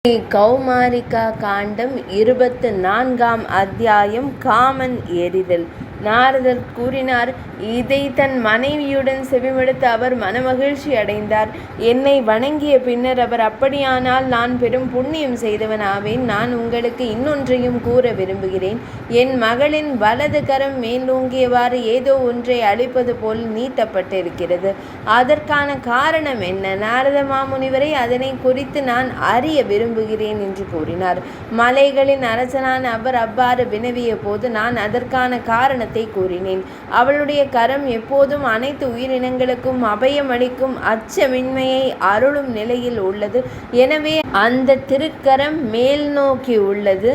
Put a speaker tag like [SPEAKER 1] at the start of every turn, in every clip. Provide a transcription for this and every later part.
[SPEAKER 1] கௌமாரிகா காண்டம் 24ஆம் அத்தியாயம். காமன் எறிதல். நாரதர் கூறினார், இதை தன் மனைவியுடன் செவிமடுத்து அவர் மனமகிழ்ச்சி அடைந்தார். என்னை வணங்கிய பின்னர் அவர், அப்படியானால் நான் பெரும் புண்ணியம் செய்தவன் ஆவேன். நான் உங்களுக்கு இன்னொன்றையும் கூற விரும்புகிறேன். என் மகளின் வலது கரம் மேலோங்கியவாறு ஏதோ ஒன்றை அழிப்பது போல் நீட்டப்பட்டிருக்கிறது. அதற்கான காரணம் என்ன? நாரத மாமுனிவரை அதனை குறித்து நான் அறிய விரும்புகிறேன் என்று கூறினார். மலைகளின் அரசனான அவர் அவ்வாறு வினவிய போது நான் அதற்கான காரணத்தை கூறினேன். அவளுடைய கரம் எப்போதும் அனைத்து உயிரினங்களுக்கும் அபயமளிக்கும் அச்சமின்மையை அருளும் நிலையில் உள்ளது. எனவே அந்த திருக்கரம் மேல் நோக்கி உள்ளது.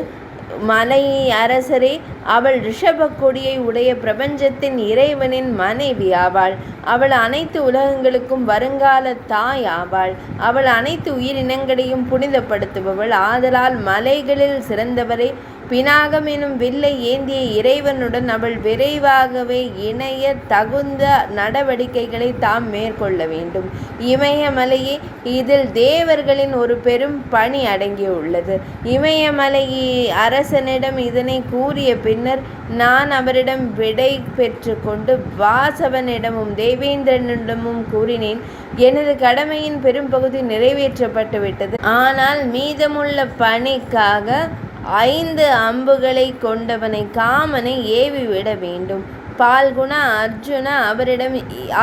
[SPEAKER 1] மலை அரசரே, அவள் ரிஷப கொடியை உடைய பிரபஞ்சத்தின் இறைவனின் மனைவி ஆவாள். அவள் அனைத்து உலகங்களுக்கும் வருங்கால தாய் ஆவாள். அவள் அனைத்து உயிரினங்களையும் புனிதப்படுத்துபவள். ஆதலால் மலைகளில் சிறந்தவரை பினாகம் எனும் வில்லை ஏந்திய இறைவனுடன் அவள் விரைவாகவே இணைய தகுந்த நடவடிக்கைகளை தாம் மேற்கொள்ள வேண்டும். இமயமலையே, இதில் தேவர்களின் ஒரு பெரும் பணி அடங்கியுள்ளது. இமயமலை அரசனிடம் இதனை கூறிய பின்னர் நான் அவரிடம் விடை பெற்று கொண்டு வாசவனிடமும் தேவேந்திரனிடமும் கூறினேன். எனது கடமையின் பெரும்பகுதி நிறைவேற்றப்பட்டு விட்டது. ஆனால் மீதமுள்ள பணிக்காக 5 அம்புகளை கொண்டவனை காமனை ஏவிவிட வேண்டும். பால்குணா அர்ஜுனா அவரிடம்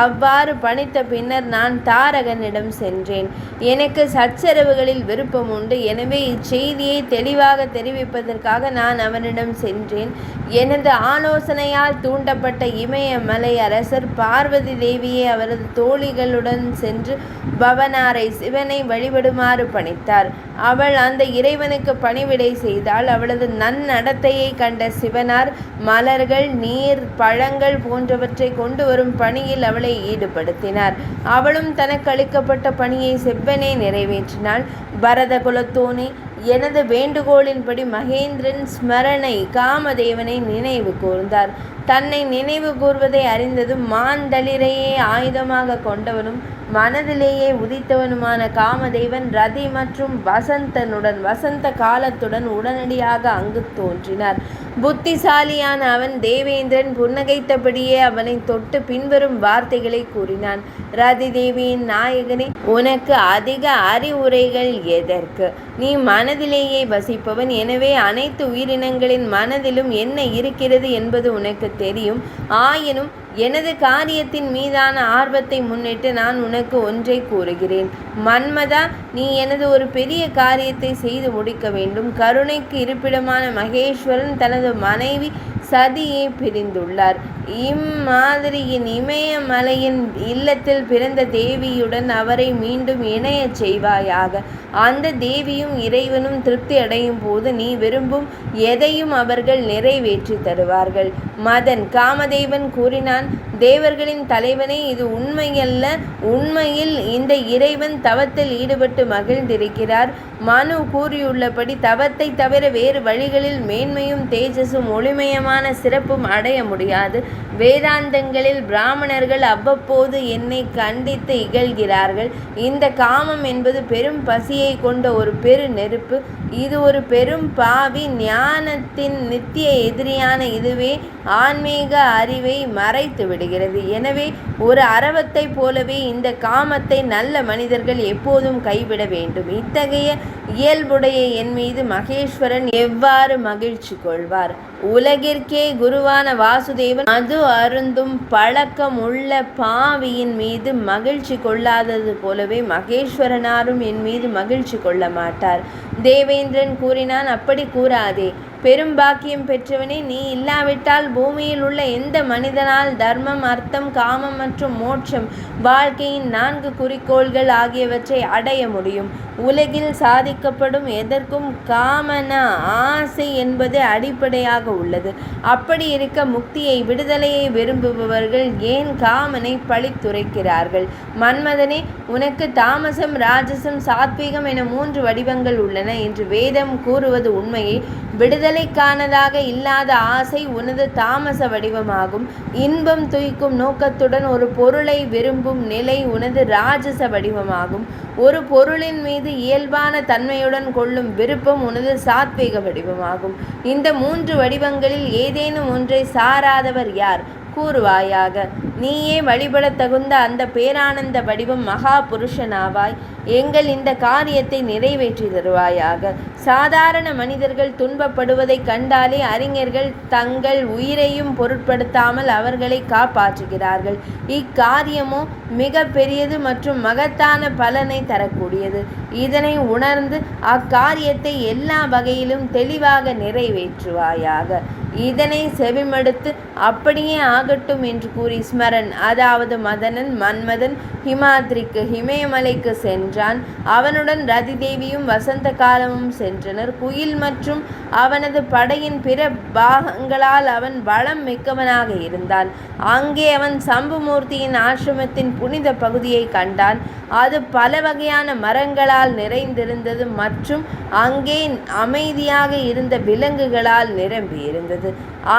[SPEAKER 1] அவ்வாறு பணித்த பின்னர் நான் தாரகனிடம் சென்றேன். எனக்கு சச்சரவுகளில் விருப்பம் உண்டு. எனவே இச்செய்தியை தெளிவாக தெரிவிப்பதற்காக நான் அவனிடம் சென்றேன். எனது ஆலோசனையால் தூண்டப்பட்ட இமயமலை அரசர் பார்வதி தேவியை அவரது தோழிகளுடன் சென்று பவனாரை சிவனை வழிபடுமாறு பணித்தார். அவள் அந்த இறைவனுக்கு பணிவிடை செய்தாள். அவளது நன்னடத்தையை கண்ட சிவனார் மலர்கள், நீர், பழங்கள் போன்றவற்றை கொண்டு வரும் பணியில் அவளை ஈடுபடுத்தினார். அவளும் தனக்கு அளிக்கப்பட்ட பணியை செவ்வனே நிறைவேற்றினாள். பரத குலத்தோனே, எனது வேண்டுகோளின்படி மகேந்திரன் ஸ்மரணை காமதேவனை நினைவு கூர்ந்தார். தன்னை நினைவு கூர்வதை அறிந்ததும் மாந்தளிரையே ஆயுதமாக கொண்டவனும் மனதிலேயே உதித்தவனுமான காமதேவன் ரதி மற்றும் வசந்த காலத்துடன் உடனடியாக அங்கு தோன்றினார். புத்திசாலியான அவன் தேவேந்திரன் புன்னகைத்தபடியே அவனை தொட்டு பின்வரும் வார்த்தைகளை கூறினான். ரதி தேவியின் நாயகனே, உனக்கு அதிக அறிவுரைகள் எதற்கு? நீ மனதிலேயே வசிப்பவன். எனவே அனைத்து உயிரினங்களின் மனதிலும் என்ன இருக்கிறது என்பது உனக்கு தெரியும். ஆயினும் எனது காரியத்தின் மீதான ஆர்வத்தை முன்னிட்டு நான் உனக்கு ஒன்றை கூறுகிறேன். மன்மதா, நீ எனது ஒரு பெரிய காரியத்தை செய்து முடிக்க வேண்டும். கருணைக்கு இருப்பிடமான மகேஸ்வரன் தனது மனைவி சதியை பிரிந்துள்ளார். இம்மாதிரியின் இமயமலையின் இல்லத்தில் பிறந்த தேவியுடன் அவரை மீண்டும் இணையச் செய்வாயாக. அந்த தேவியும் இறைவனும் திருப்தி அடையும் போது நீ விரும்பும் எதையும் அவர்கள் நிறைவேற்றி தருவார்கள். மதன் காமதேவன் கூறினான், தேவர்களின் தலைவனே, இது உண்மையல்ல. உண்மையில் இந்த இறைவன் தவத்தில் ஈடுபட்டு மகிழ்ந்திருக்கிறார். மனு கூறியுள்ளபடி தவத்தை தவிர வேறு வழிகளில் மேன்மையும் தேஜஸும் ஒளிமயமான சிறப்பும் அடைய முடியாது. வேதாந்தங்களில் பிராமணர்கள் அவ்வப்போது என்னை கண்டித்து இகழ்கிறார்கள். இந்த காமம் என்பது பெரும் பசியை கொண்ட ஒரு பெரு நெருப்பு. இது ஒரு பெரும் பாவி. ஞானத்தின் நித்திய எதிரியான இதுவே ஆன்மீக அறிவை மறைத்து விடுகிறது. எனவே ஒரு அரவத்தை போலவே இந்த காமத்தை நல்ல மனிதர்கள் எப்போதும் கைவிட வேண்டும். இத்தகைய இயல்புடைய என் மீது மகேஸ்வரன் எவ்வாறு மகிழ்ச்சி கொள்வார்? உலகிற்கே குருவான வாசுதேவன் மது அருந்தும் பழக்கம் உள்ள பாவியின் மீது மகிழ்ச்சி கொள்ளாதது போலவே மகேஸ்வரனாரும் என் மீது மகிழ்ச்சி கொள்ள மாட்டார். தேவேந்திரன் கூறினான், அப்படி கூறாதே. பெரும் பாக்கியம் பெற்றவனே, நீ இல்லாவிட்டால் பூமியில் உள்ள எந்த மனிதனால் தர்மம், அர்த்தம், காமம் மற்றும் மோட்சம், வாழ்க்கையின் 4 குறிக்கோள்கள் ஆகியவற்றை அடைய முடியும்? உலகில் சாதிக்கப்படும் எதற்கும் காமன ஆசை என்பது அடிப்படையாக உள்ளது. அப்படி இருக்க முக்தியை, விடுதலையை விரும்புபவர்கள் ஏன் காமனை பழித்துரைக்கிறார்கள்? மன்மதனே, உனக்கு தாமசம், ராஜசம், சாத்வீகம் என 3 வடிவங்கள் உள்ளன என்று வேதம் கூறுவது உண்மையே. விடுதலைக்கானதாக இல்லாத ஆசை உனது தாமச வடிவமாகும். இன்பம் துய்க்கும் நோக்கத்துடன் ஒரு பொருளை விரும்பும் நிலை உனது ராஜச வடிவமாகும். ஒரு பொருளின் மீது இயல்பான தன்மையுடன் கொள்ளும் விருப்பம் உனது சாத்வீக வடிவமாகும். இந்த 3 வடிவங்களில் ஏதேனும் ஒன்றை சாராதவர் யார்? கூறுவாயாக. நீயே வழிபடத் தகுந்த அந்த பேரானந்த வடிவம் மகா புருஷனாவாய். எங்கள் இந்த காரியத்தை நிறைவேற்றி தருவாயாக. சாதாரண மனிதர்கள் துன்பப்படுவதைக் கண்டாலே அறிஞர்கள் தங்கள் உயிரையும் பொருட்படுத்தாமல் அவர்களை காப்பாற்றுகிறார்கள். இக்காரியமோ மிக பெரியது மற்றும் மகத்தான பலனை தரக்கூடியது. இதனை உணர்ந்து அக்காரியத்தை எல்லா வகையிலும் தெளிவாக நிறைவேற்றுவாயாக. இதனை செவிமடுத்து அப்படியே ஆகட்டும் என்று கூறி ஸ்மரன், அதாவது மதனன் மன்மதன் ஹிமாத்ரிக்கு ஹிமயமலைக்கு சென்றான். அவனுடன் ரதி தேவியும் வசந்த காலமும் சென்றனர். குயில் மற்றும் அவனது படையின் பிற பாகங்களால் அவன் பலம் மிக்கவனாக இருந்தான். அங்கே அவன் சம்புமூர்த்தியின் ஆசிரமத்தின் புனித பகுதியை கண்டான். அது பல வகையான மரங்களால் நிறைந்திருந்தது மற்றும் அங்கே அமைதியாக இருந்த விலங்குகளால் நிரம்பியிருந்தது.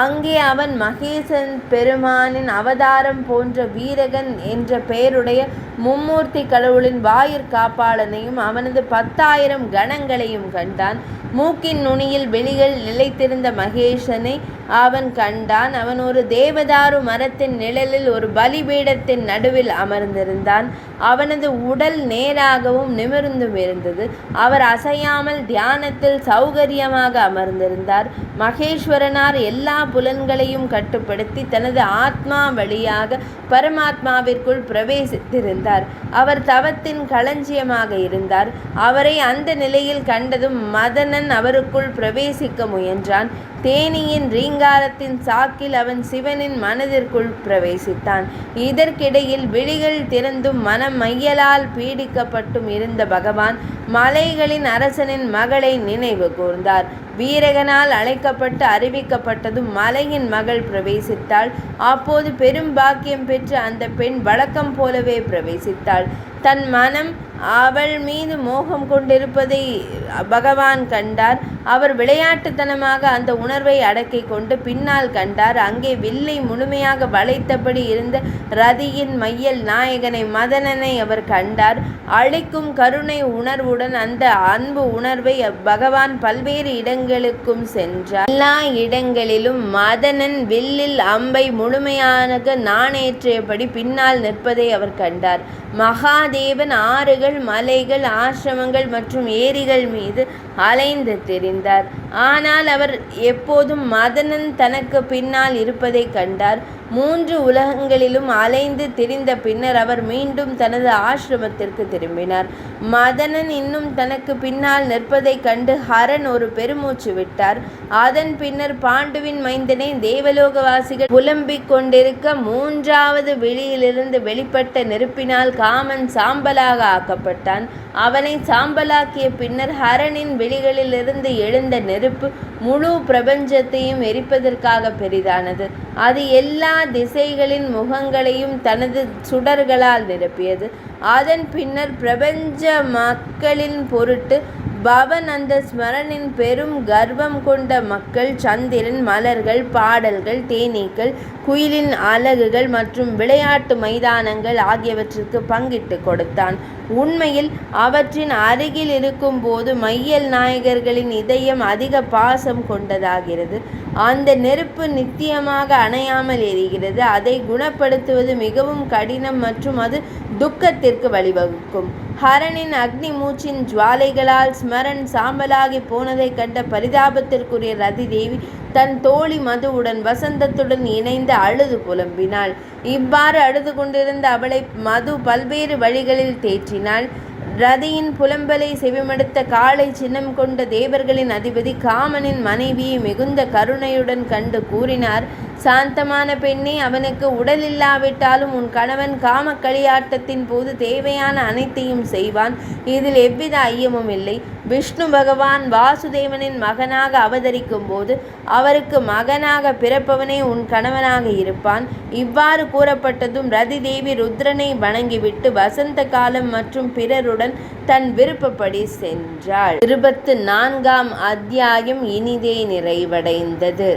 [SPEAKER 1] அங்கே அவன் மகேசன் பெருமானின் அவதாரம் போன்ற வீரகன் என்ற பெயருடைய மும்மூர்த்தி கடவுளின் வாயிற்காப்பாளனையும் அவனது 10,000 கணங்களையும் கண்டான். மூக்கின் நுனியில் வெளிகள் நிலைத்திருந்த மகேசனை அவன் கண்டான். அவன் ஒரு தேவதாரு மரத்தின் நிழலில் ஒரு பலிபீடத்தின் நடுவில் அமர்ந்திருந்தான். அவனது உடல் நேராகவும் நிமிர்ந்தும் இருந்தது. அவர் அசையாமல் தியானத்தில் சௌகரியமாக அமர்ந்திருந்தார். மகேஸ்வரனார் எல்லா புலன்களையும் கட்டுப்படுத்தி தனது ஆத்மா வழியாக பரமாத்மாவிற்குள் பிரவேசித்திருந்தார். அவர் தவத்தின் களஞ்சியமாக இருந்தார். அவரை அந்த நிலையில் கண்டதும் மதனன் அவருக்குள் பிரவேசிக்க முயன்றான். தேனியின் ரீங்காரத்தின் சாக்கில் அவன் சிவனின் மனதிற்குள் பிரவேசித்தான். இதற்கிடையில் விழிகள் திறந்தும் மனம் மையலால் பீடிக்கப்பட்டும் இருந்த பகவான் மலைகளின் அரசனின் மகளை நினைவு கூர்ந்தார். வீரகனால் அழைக்கப்பட்டு அறிவிக்கப்பட்டதும் மலையின் மகள் பிரவேசித்தாள். அப்போது பெரும் பாக்கியம் பெற்று அந்த பெண் வழக்கம் போலவே பிரவேசித்தாள். தன் மனம் அவள் மீது மோகம் கொண்டிருப்பதை பகவான் கண்டார். அவர் விளையாட்டுத்தனமாக அந்த உணர்வை அடக்கி கொண்டு பின்னால் கண்டார். அங்கே வில்லை முழுமையாக வளைத்தபடி இருந்த ரதியின் மையல் நாயகனை மதனனை அவர் கண்டார். அளிக்கும் கருணை உணர்வுடன் அந்த அன்பு உணர்வை பகவான் பல்வேறு இடங்களுக்கும் சென்றார். எல்லா இடங்களிலும் மதனன் வில்லில் அம்பை முழுமையாக நாணேற்றியபடி பின்னால் நிற்பதை அவர் கண்டார். மகாதேவன் ஆறுகள், மலைகள், ஆசிரமங்கள் மற்றும் ஏரிகள் மீது அலைந்து திரிந்தார். ஆனால் அவர் எப்போதும் மதனன் தனக்கு பின்னால் இருப்பதை கண்டார். 3 உலகங்களிலும் அலைந்து திரிந்த பின்னர் அவர் மீண்டும் தனது ஆசிரமத்திற்கு திரும்பினார். மதனன் இன்னும் தனக்கு பின்னால் நிற்பதைக் கண்டு ஹரன் ஒரு பெருமூச்சு விட்டார். அதன் பின்னர் பாண்டுவின் மைந்தனை தேவலோகவாசிகள் புலம்பிக் கொண்டிருக்க 3வது விழியிலிருந்து வெளிப்பட்ட நெருப்பினால் காமன் சாம்பலாக ஆக்கப்பட்டான். அவனை சாம்பலாக்கிய பின்னர் ஹரனின் விழிகளிலிருந்து எழுந்த நெருப்பு முழு பிரபஞ்சத்தையும் எரிப்பதற்காக பெரிதானது. அது எல்லா திசைகளின் முகங்களையும் தனது சுடர்களால் நிரப்பியது. அதன் பின்னர் பிரபஞ்ச மக்களின் பொருட்டு பவன் அந்த ஸ்மரனின் பெரும் கர்வம் கொண்ட மக்கள் சந்திரன், மலர்கள், பாடல்கள், தேனீக்கள், குயிலின் அலகுகள் மற்றும் விளையாட்டு மைதானங்கள் ஆகியவற்றிற்கு பங்கிட்டு கொடுத்தான். உண்மையில் அவற்றின் அருகில் இருக்கும் போது மையல் நாயகர்களின் இதயம் அதிக பாசம் கொண்டதாகிறது. அந்த நெருப்பு நித்தியமாக அணையாமல் எரிகிறது. அதை குணப்படுத்துவது மிகவும் கடினம் மற்றும் அது துக்கத்திற்கு வழிவகுக்கும். ஹரனின் அக்னி மூச்சின் ஜுவாலைகளால் ஸ்மரன் சாம்பலாகி போனதை கண்ட பரிதாபத்திற்குரிய ரதி தேவி தன் தோழி மதுவுடன் வசந்தத்துடன் இணைந்து அழுது புலம்பினாள். இவ்வாறு அழுது கொண்டிருந்த அவளை மது பல்வேறு வழிகளில் தேற்றினாள். ரதியின் புலம்பலை செவிமடுத்த காளை சின்னம் கொண்ட தேவர்களின் அதிபதி காமனின் மனைவியை மிகுந்த கருணையுடன் கண்டு கூறினார், சாந்தமான பெண்ணே, அவனுக்கு உடல் இல்லாவிட்டாலும் உன் கணவன் காம களியாட்டத்தின் போது தேவையான அனைத்தையும் செய்வான். இதில் எவ்வித ஐயமும் இல்லை. விஷ்ணு பகவான் வாசுதேவனின் மகனாக அவதரிக்கும் போது அவருக்கு மகனாக பிறப்பவனே உன் கணவனாக இருப்பான். இவ்வாறு கூறப்பட்டதும் ரதி தேவி ருத்ரனை வணங்கிவிட்டு வசந்த காலம் மற்றும் பிறருடன் தன் விருப்பப்படி சென்றாள். 24ஆம் அத்தியாயம் இனிதே நிறைவடைந்தது.